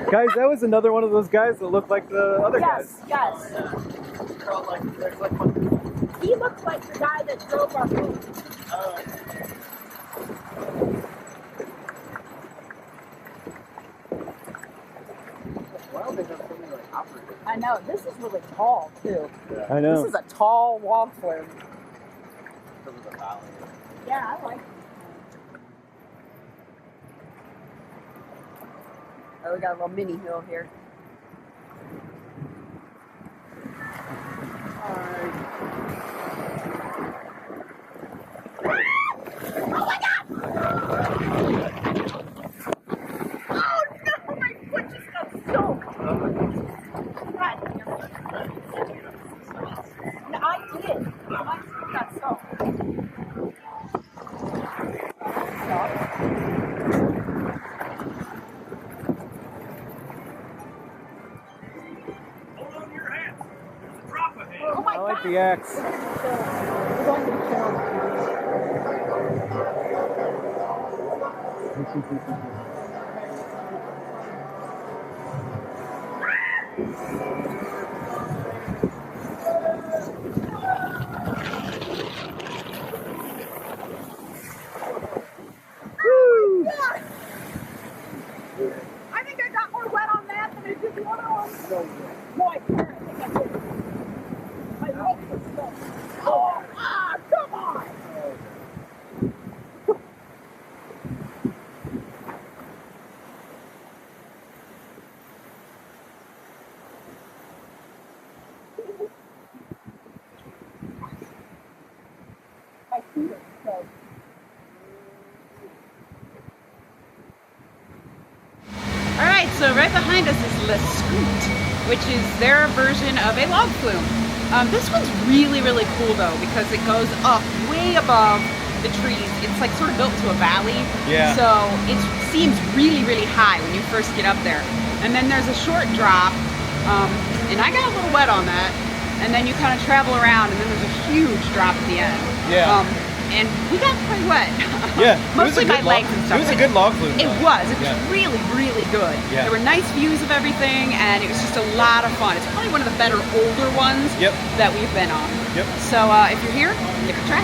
Guys, that was another one of those guys that looked like the other guys. Yes. He looks like the guy that drove our boat. I know. This is really tall too. Yeah. I know. This is a tall log flume. Yeah, I like it. Oh, we got a little mini hill here. Oh my God! Oh no, my foot just got soaked. God. No, I did. My foot got soaked. Oh my I like God. the axe. I think I got more wet on that than I did the other one. No, I can't. I think I did. My legs are stuck. Oh, come on! My feet are soaked. Alright, so right behind us is Le Scoot, which is their version of a log flume. This one's really, really cool though, because it goes up way above the trees. It's like sort of built into a valley. Yeah. So it seems really, really high when you first get up there. And then there's a short drop, and I got a little wet on that. And then you kind of travel around, and then there's a huge drop at the end. Yeah. And we got quite wet. Yeah. Mostly my legs and stuff. It was a good log flume. It was really, really good. Yeah. There were nice views of everything, and it was just a lot of fun. It's probably one of the better older ones that we've been on. Yep. So if you're here, give it a try.